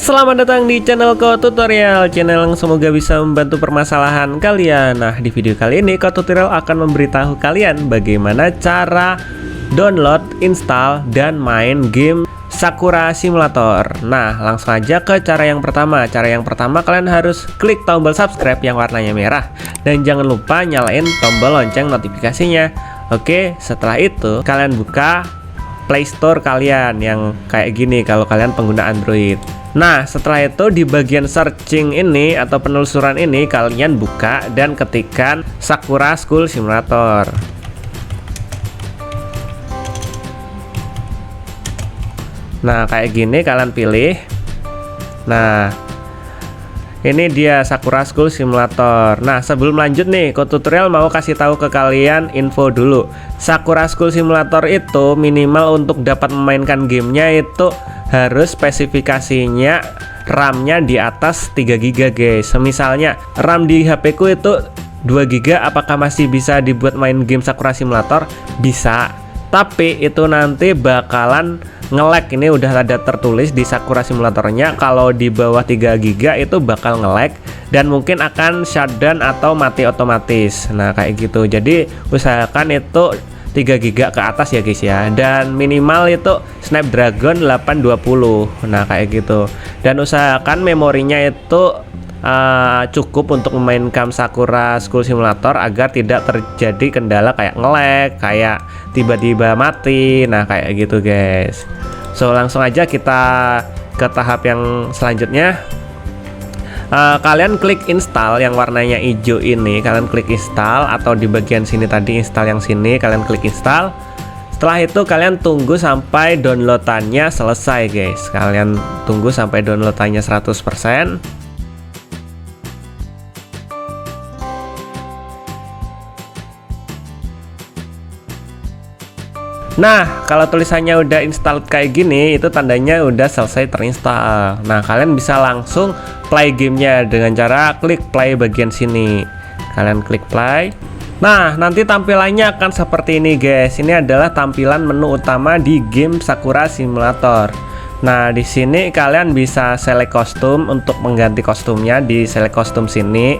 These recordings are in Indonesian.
Selamat datang di channel Ko Tutorial, channel yang semoga bisa membantu permasalahan kalian. Nah, di video kali ini Ko Tutorial akan memberitahu kalian bagaimana cara download, install, dan main game Sakura Simulator. Nah, langsung aja ke cara yang pertama. Cara yang pertama, kalian harus klik tombol subscribe yang warnanya merah, dan jangan lupa nyalain tombol lonceng notifikasinya. Oke, setelah itu kalian buka Play Store kalian yang kayak gini kalau kalian pengguna Android. Nah, setelah itu di bagian searching ini atau penelusuran ini kalian buka dan ketikkan Sakura School Simulator. Nah, kayak gini kalian pilih. Nah, ini dia Sakura School Simulator. Nah, sebelum lanjut nih, Ko Tutorial mau kasih tahu ke kalian info dulu. Sakura School Simulator itu minimal untuk dapat memainkan gamenya itu harus spesifikasinya RAM-nya di atas 3 GB guys. Misalnya RAM di HP ku itu 2 GB, apakah masih bisa dibuat main game Sakura Simulator? Bisa, tapi itu nanti bakalan nge-lag. Ini udah ada tertulis di Sakura Simulatornya, kalau di bawah 3 GB itu bakal nge-lag dan mungkin akan shutdown atau mati otomatis. Nah, kayak gitu. Jadi usahakan itu 3 GB ke atas ya guys ya, dan minimal itu Snapdragon 820. Nah, kayak gitu. Dan usahakan memorinya itu cukup untuk memainkan Sakura School Simulator agar tidak terjadi kendala kayak nge-lag, kayak tiba-tiba mati. Nah, kayak gitu guys. So, langsung aja kita ke tahap yang selanjutnya. Kalian klik install yang warnanya hijau ini, kalian klik install, atau di bagian sini tadi install yang sini, kalian klik install. Setelah itu kalian tunggu sampai downloadannya selesai guys. Kalian tunggu sampai downloadannya 100%. Nah, kalau tulisannya udah install kayak gini, itu tandanya udah selesai terinstall. Nah, kalian bisa langsung play gamenya dengan cara klik play bagian sini. Kalian klik play. Nah, nanti tampilannya akan seperti ini guys. Ini adalah tampilan menu utama di game Sakura Simulator. Nah, di sini kalian bisa select kostum untuk mengganti kostumnya di select kostum sini.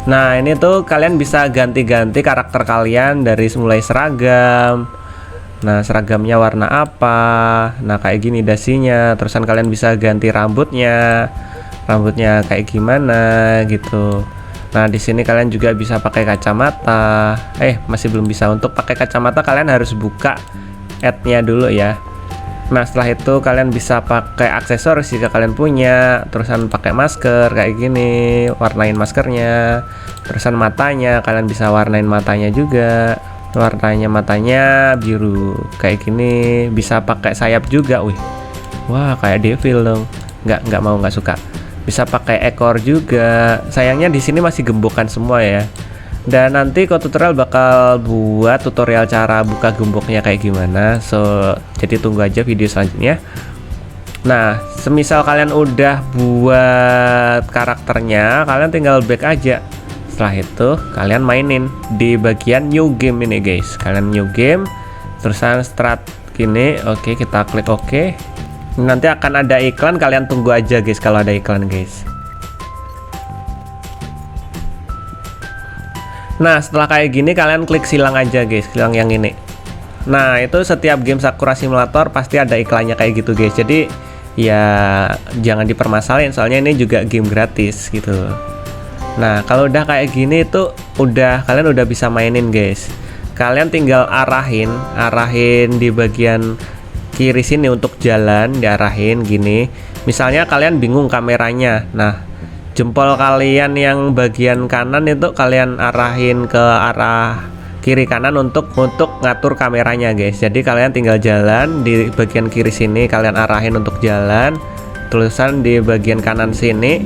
Nah, ini tuh kalian bisa ganti-ganti karakter kalian dari mulai seragam. Nah, seragamnya warna apa? Nah, kayak gini dasinya. Terusan kalian bisa ganti rambutnya kayak gimana gitu. Nah, di sini kalian juga bisa pakai kacamata. Masih belum bisa. Untuk pakai kacamata kalian harus buka add-nya dulu ya. Nah, setelah itu kalian bisa pakai aksesoris jika kalian punya. Terusan pakai masker kayak gini, warnain maskernya. Terusan matanya, kalian bisa warnain matanya juga. Warnanya matanya biru kayak gini. Bisa pakai sayap juga. Wah, kayak devil dong. Nggak suka. Bisa pakai ekor juga. Sayangnya di sini masih gembokan semua ya. Dan nanti Ko Tutorial bakal buat tutorial cara buka gemboknya kayak gimana. So, jadi tunggu aja video selanjutnya. Nah, semisal kalian udah buat karakternya, kalian tinggal back aja. Setelah itu kalian mainin di bagian new game ini guys. Kalian new game, terusan start gini. Oke, kita klik oke. Nanti akan ada iklan, kalian tunggu aja guys kalau ada iklan guys. Nah, setelah kayak gini kalian klik silang aja guys, silang yang ini. Nah, itu setiap game Sakura Simulator pasti ada iklannya kayak gitu guys. Jadi ya jangan dipermasalahin, soalnya ini juga game gratis gitu. Nah, kalau udah kayak gini itu kalian udah bisa mainin guys. Kalian tinggal arahin di bagian kiri sini untuk jalan, diarahin gini. Misalnya kalian bingung kameranya. Nah, jempol kalian yang bagian kanan itu kalian arahin ke arah kiri kanan untuk ngatur kameranya guys. Jadi kalian tinggal jalan di bagian kiri sini, kalian arahin untuk jalan. Tulisan di bagian kanan sini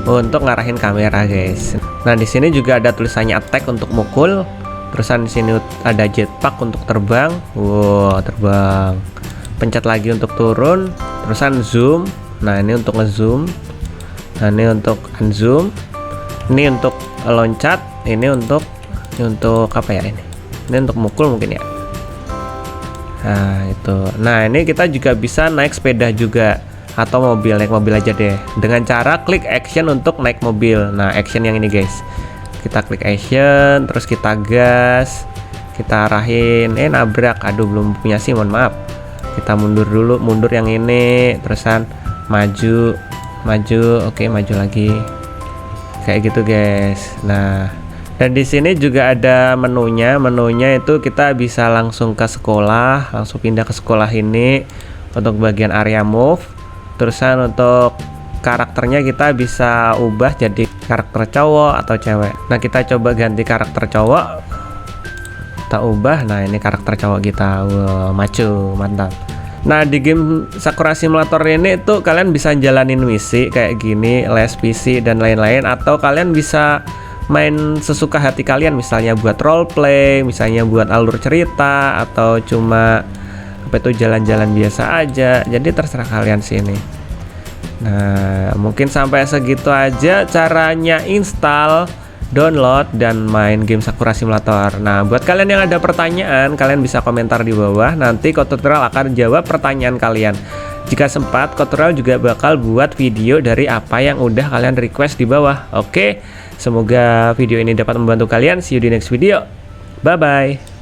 untuk ngarahin kamera guys. Nah, di sini juga ada tulisannya attack untuk mukul. Terusan di sini ada jetpack untuk terbang. Wow, terbang. Pencet lagi untuk turun. Terusan zoom. Nah, ini untuk ngezoom. Nah, ini untuk unzoom. Ini untuk loncat. Ini untuk apa ya ini? Ini untuk mukul mungkin ya. Nah, itu. Nah, ini kita juga bisa naik sepeda juga. atau mobil, naik mobil aja deh dengan cara klik action untuk naik mobil. Nah, action yang ini guys, kita klik action, terus kita gas, kita arahin, nabrak, aduh belum punya sih, mohon maaf. Kita mundur dulu, mundur yang ini, terusan maju, oke, maju lagi, kayak gitu guys. Nah, dan di sini juga ada menunya itu kita bisa langsung ke sekolah, langsung pindah ke sekolah ini untuk bagian area move. Terusan untuk karakternya kita bisa ubah jadi karakter cowok atau cewek. Nah, kita coba ganti karakter cowok, kita ubah. Nah, ini karakter cowok kita. Wow, maco, mantap. Nah, di game Sakura Simulator ini tuh kalian bisa jalanin misi kayak gini, les PC dan lain-lain, atau kalian bisa main sesuka hati kalian, misalnya buat roleplay, misalnya buat alur cerita, atau cuma jalan-jalan biasa aja. Jadi terserah kalian sini. Nah, mungkin sampai segitu aja caranya install, download, dan main game Sakura Simulator. Nah, buat kalian yang ada pertanyaan, kalian bisa komentar di bawah. Nanti Kotutorial akan jawab pertanyaan kalian. Jika sempat, Kotutorial juga bakal buat video dari apa yang udah kalian request di bawah. Oke, semoga video ini dapat membantu kalian. See you di next video. Bye-bye.